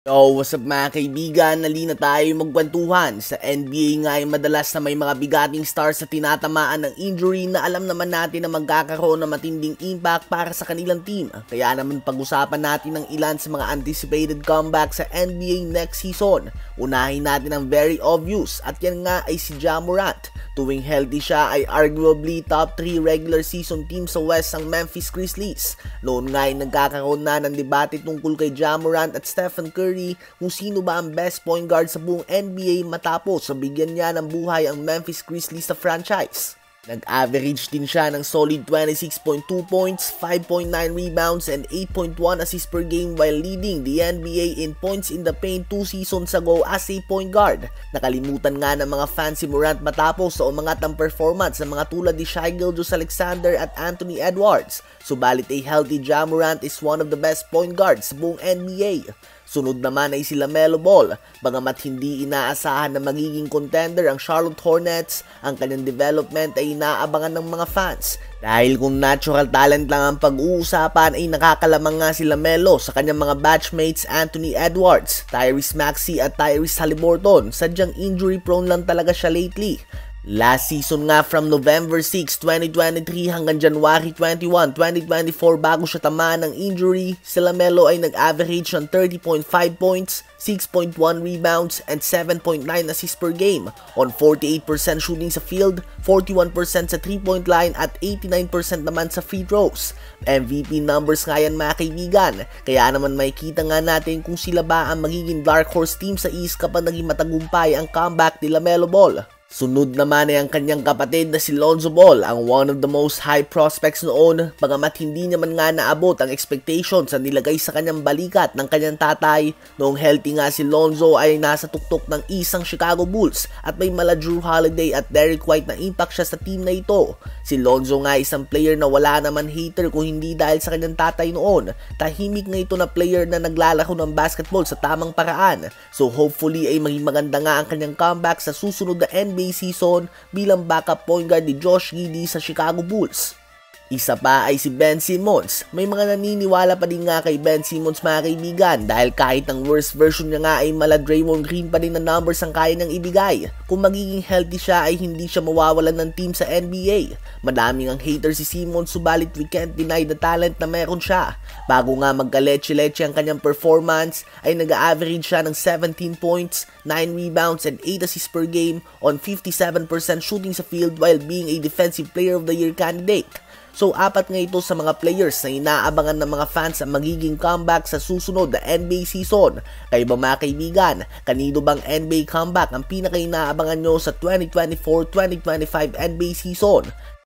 Yo, what's up mga kaibigan? Nalina tayo magkwentuhan. Sa NBA nga ay madalas na may mga bigating stars na tinatamaan ng injury na alam naman natin na magkakaroon ng matinding impact para sa kanilang team. Kaya naman pag-usapan natin ng ilan sa mga anticipated comeback sa NBA next season. Unahin natin ang very obvious at yan nga ay si Ja Morant. Tuwing healthy siya ay arguably top 3 regular season team sa West ang Memphis Grizzlies. Noon nga ay nagkakaroon na ng debate tungkol kay Ja Morant at Stephen Curry kung sino ba ang best point guard sa buong NBA matapos sa bigyan niya ng buhay ang Memphis Grizzlies sa franchise. Nag-average din siya ng solid 26.2 points, 5.9 rebounds, and 8.1 assists per game while leading the NBA in points in the paint 2 seasons ago as a point guard. Nakalimutan nga ng mga fans si Morant matapos sa umangat ang performance ng mga tulad ni Shai Gilgeous-Alexander at Anthony Edwards. Subalit a healthy Ja Morant is one of the best point guards sa buong NBA. Sunod naman ay si LaMelo Ball. Bagamat hindi inaasahan na magiging contender ang Charlotte Hornets, ang kanyang development ay inaabangan ng mga fans. Dahil kung natural talent lang ang pag-uusapan ay nakakalamang nga si LaMelo sa kanyang mga batchmates Anthony Edwards, Tyrese Maxey at Tyrese Haliburton. Sadyang injury prone lang talaga siya lately. Last season nga from November 6, 2023 hanggang January 21, 2024 bago siya tamaan ng injury, si LaMelo ay nag-average ng 30.5 points, 6.1 rebounds, and 7.9 assists per game on 48% shooting sa field, 41% sa 3-point line at 89% naman sa free throws. MVP numbers nga yan mga kaibigan, kaya naman makikita nga natin kung sila ba ang magiging dark horse team sa East kapag naging matagumpay ang comeback ni LaMelo Ball. Sunod naman ay ang kanyang kapatid na si Lonzo Ball, ang one of the most high prospects noon, bagamat hindi naman nga naabot ang expectations na nilagay sa kanyang balikat ng kanyang tatay. Noong healthy nga si Lonzo ay nasa tuktok ng isang Chicago Bulls at may mala Jrue Holiday at Derrick White na impact siya sa team na ito. Si Lonzo nga isang player na wala naman hater kung hindi dahil sa kanyang tatay noon. Tahimik nga ito na player na naglalaro ng basketball sa tamang paraan. So hopefully ay maging maganda nga ang kanyang comeback sa susunod na NBA season bilang backup point guard ni Josh Giddey sa Chicago Bulls. Isa pa ay si Ben Simmons. May mga naniniwala pa din nga kay Ben Simmons mga kaibigan dahil kahit ang worst version niya nga ay mala Draymond Green pa din na numbers ang kaya niyang ibigay. Kung magiging healthy siya ay hindi siya mawawalan ng team sa NBA. Madaming ang hater si Simmons subalit we can't deny the talent na meron siya. Bago nga magka-leche-leche ang kanyang performance ay nag-average siya ng 17 points, 9 rebounds and 8 assists per game on 57% shooting sa field while being a defensive player of the year candidate. So apat nga ito sa mga players na inaabangan ng mga fans ang magiging comeback sa susunod na NBA season. Kayo ba mga kaibigan, kanino bang NBA comeback ang pinaka-inaabangan nyo sa 2024-2025 NBA season?